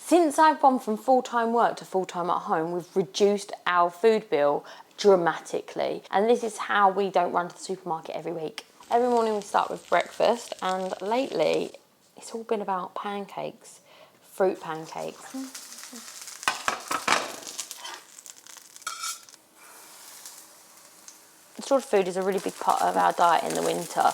Since I've gone from full-time work to full-time at home, we've reduced our food bill dramatically. And this is how we don't run to the supermarket every week. Every morning we start with breakfast, and lately it's all been about pancakes, fruit pancakes. Stored food is a really big part of our diet in the winter,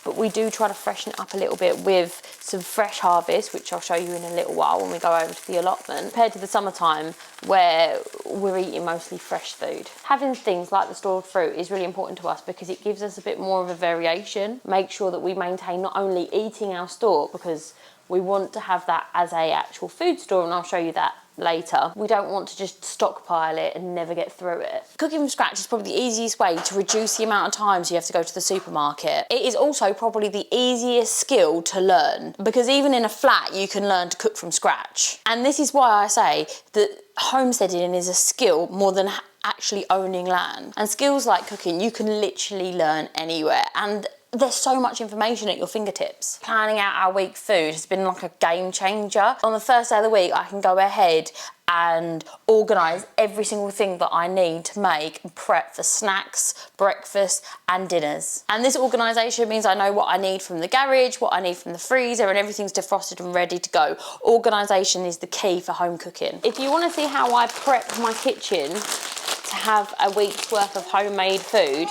but we do try to freshen it up a little bit with some fresh harvest, which I'll show you in a little while when we go over to the allotment, compared to the summertime where we're eating mostly fresh food. Having things like the stored fruit is really important to us because it gives us a bit more of a variation. Make sure that we maintain not only eating our store, because we want to have that as a actual food store, and I'll show you that later. We don't want to just stockpile it and never get through it. Cooking from scratch is probably the easiest way to reduce the amount of times you have to go to the supermarket. It is also probably the easiest skill to learn, because even in a flat you can learn to cook from scratch. And this is why I say that homesteading is a skill more than actually owning land. And skills like cooking you can literally learn anywhere, and there's so much information at your fingertips. Planning out our week food has been like a game changer. On the first day of the week, I can go ahead and organise every single thing that I need to make and prep for snacks, breakfast and dinners. And this organisation means I know what I need from the garage, what I need from the freezer, and everything's defrosted and ready to go. Organisation is the key for home cooking. If you want to see how I prep my kitchen to have a week's worth of homemade food,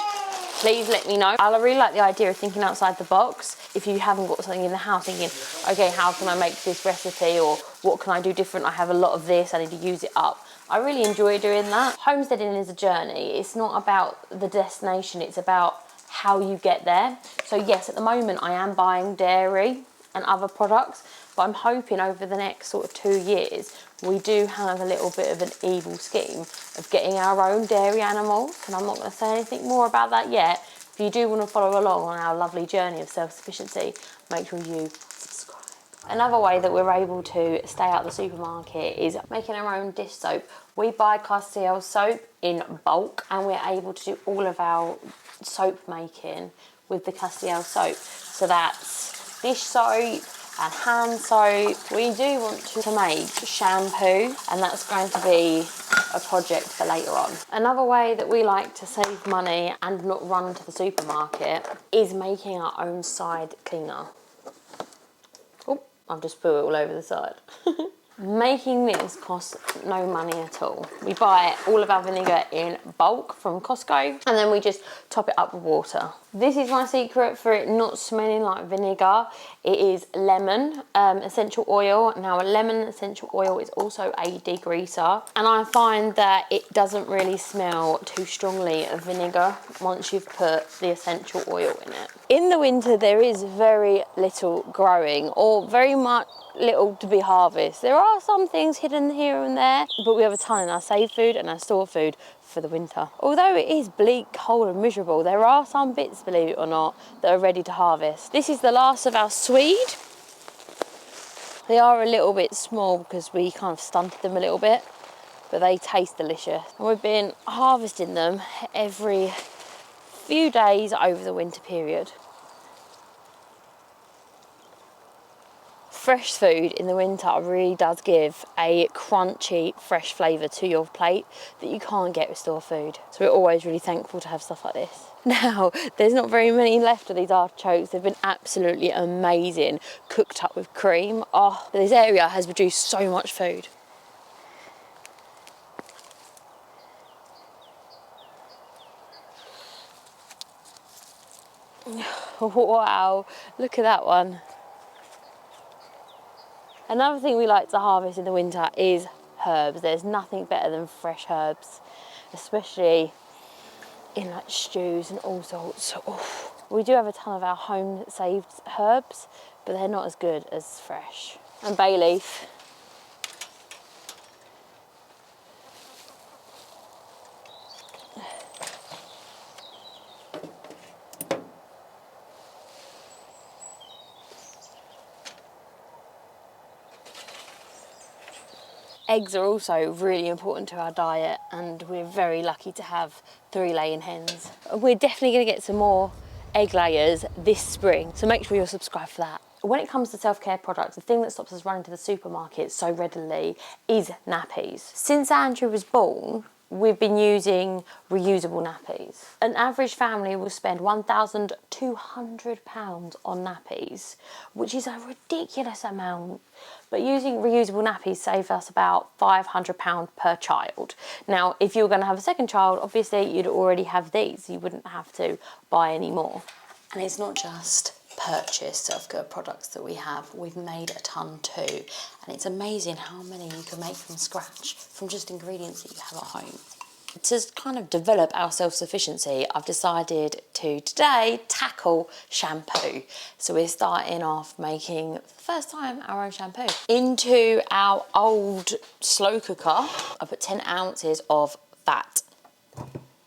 please let me know. I really like the idea of thinking outside the box. If you haven't got something in the house, thinking, okay, how can I make this recipe, or what can I do different? I have a lot of this, I need to use it up. I really enjoy doing that. Homesteading is a journey. It's not about the destination, it's about how you get there. So yes, at the moment I am buying dairy and other products, but I'm hoping over the next sort of 2 years, we do have a little bit of an evil scheme of getting our own dairy animals, and I'm not going to say anything more about that yet. If you do want to follow along on our lovely journey of self-sufficiency, make sure you subscribe. Another way that we're able to stay out of the supermarket is making our own dish soap. We buy Castile soap in bulk, and we're able to do all of our soap making with the Castile soap. So that's dish soap and hand soap. We do want to make shampoo, and that's going to be a project for later on. Another way that we like to save money and not run to the supermarket is making our own side cleaner. Oh, I've just put it all over the side. Making this costs no money at all. We buy all of our vinegar in bulk from Costco, and then we just top it up with water. This is my secret for it not smelling like vinegar. It is lemon essential oil. Now, a lemon essential oil is also a degreaser, and I find that it doesn't really smell too strongly of vinegar once you've put the essential oil in it. In the winter, there is very little growing, or very much little to be harvested. There are some things hidden here and there, but we have a ton in our save food and our store food for the winter. Although it is bleak, cold and miserable, there are some bits, believe it or not, that are ready to harvest. This is the last of our swede. They are a little bit small because we kind of stunted them a little bit, but they taste delicious. And we've been harvesting them every few days over the winter period. Fresh food in the winter really does give a crunchy, fresh flavour to your plate that you can't get with store food. So we're always really thankful to have stuff like this. Now, there's not very many left of these artichokes. They've been absolutely amazing, cooked up with cream. Oh, this area has produced so much food. Wow, look at that one. Another thing we like to harvest in the winter is herbs. There's nothing better than fresh herbs, especially in like stews and all sorts. Oof. We do have a ton of our home saved herbs, but they're not as good as fresh. And bay leaf. Eggs are also really important to our diet, and we're very lucky to have 3 laying hens. We're definitely going to get some more egg layers this spring, so make sure you're subscribed for that. When it comes to self-care products, the thing that stops us running to the supermarket so readily is nappies. Since Andrew was born, we've been using reusable nappies. An average family will spend £1,200 on nappies, which is a ridiculous amount. But using reusable nappies saves us about £500 per child. Now, if you were going to have a second child, obviously you'd already have these. You wouldn't have to buy any more. And it's not just purchase self-care products that we have, we've made a ton too, and it's amazing how many you can make from scratch from just ingredients that you have at home. To kind of develop our self-sufficiency, I've decided to today tackle shampoo. So we're starting off making, for the first time, our own shampoo. Into our old slow cooker, I put 10 ounces of fat.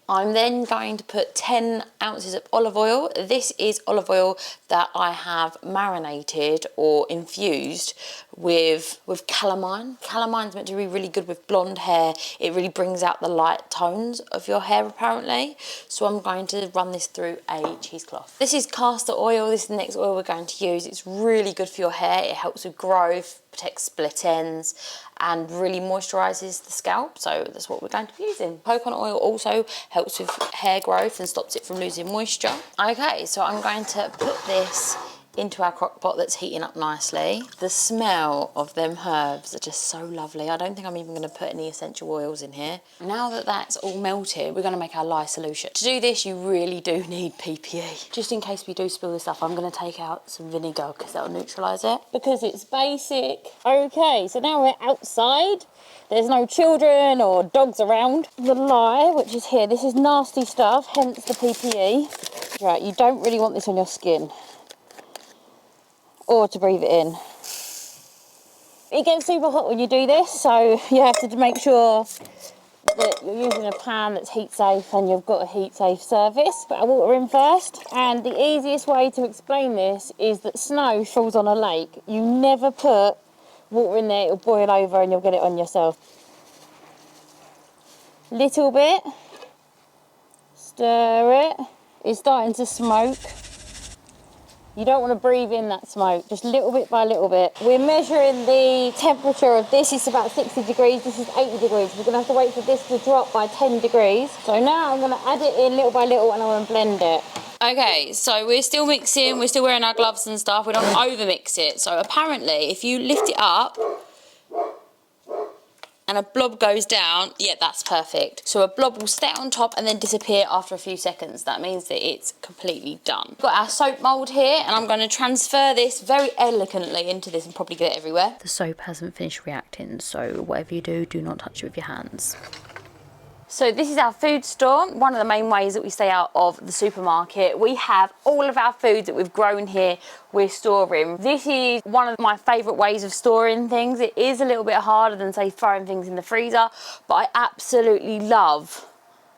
I'm then going to put 10 ounces of olive oil. This is olive oil that I have marinated or infused with calamine. Calamine's meant to be really good with blonde hair. It really brings out the light tones of your hair apparently. So I'm going to run this through a cheesecloth. This is castor oil. This is the next oil we're going to use. It's really good for your hair. It helps with growth, protects split ends, and really moisturises the scalp, so that's what we're going to be using. Coconut oil also helps with hair growth and stops it from losing moisture. Okay, so I'm going to put this into our crock pot that's heating up nicely. The smell of them herbs are just so lovely. I don't think I'm even going to put any essential oils in here. Now that that's all melted, we're going to make our lye solution. To do this, you really do need PPE. Just in case we do spill this stuff, I'm going to take out some vinegar because that'll neutralise it. Because it's basic. Okay, so now we're outside. There's no children or dogs around. The lye, which is here, this is nasty stuff, hence the PPE. Right, you don't really want this on your skin, or to breathe it in. It gets super hot when you do this, so you have to make sure that you're using a pan that's heat safe and you've got a heat safe surface. Put our water in first, and the easiest way to explain this is that snow falls on a lake. You never put water in there, it'll boil over and you'll get it on yourself. Little bit, stir it. It's starting to smoke. You don't want to breathe in that smoke, just little bit by little bit. We're measuring the temperature of this. It's about 60 degrees, this is 80 degrees. We're going to have to wait for this to drop by 10 degrees. So now I'm going to add it in little by little and I'm going to blend it. Okay, so we're still mixing, we're still wearing our gloves and stuff. We don't over mix it. So apparently if you lift it up and a blob goes down, yeah, that's perfect. So a blob will stay on top and then disappear after a few seconds. That means that it's completely done. We've got our soap mould here, and I'm going to transfer this very elegantly into this and probably get it everywhere. The soap hasn't finished reacting, so whatever you do, do not touch it with your hands. So this is our food store, one of the main ways that we stay out of the supermarket. We have all of our foods that we've grown here, we're storing. This is one of my favourite ways of storing things. It is a little bit harder than, say, throwing things in the freezer, but I absolutely love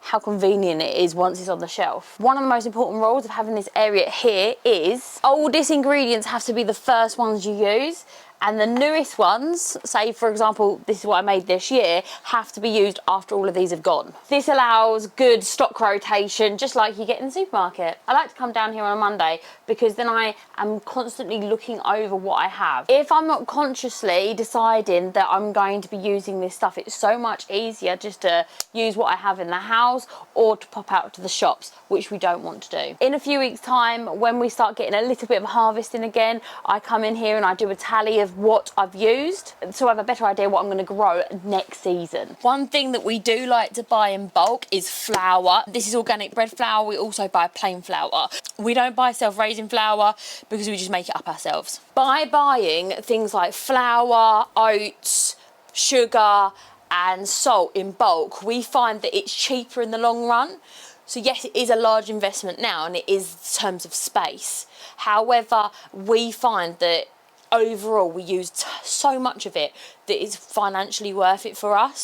how convenient it is once it's on the shelf. One of the most important rules of having this area here is oldest ingredients have to be the first ones you use, and the newest ones, say for example, this is what I made this year, have to be used after all of these have gone. This allows good stock rotation, just like you get in the supermarket. I like to come down here on a Monday because then I am constantly looking over what I have. If I'm not consciously deciding that I'm going to be using this stuff, it's so much easier just to use what I have in the house or to pop out to the shops, which we don't want to do. In a few weeks' time, when we start getting a little bit of harvesting again, I come in here and I do a tally of what I've used so I have a better idea what I'm going to grow next season. One thing that we do like to buy in bulk is flour. This is organic bread flour. We also buy plain flour. We don't buy self-raising flour because we just make it up ourselves. By buying things like flour, oats, sugar and salt in bulk, we find that it's cheaper in the long run. So yes, it is a large investment now and it is in terms of space. However, we find that overall we use so much of it that it's financially worth it for us.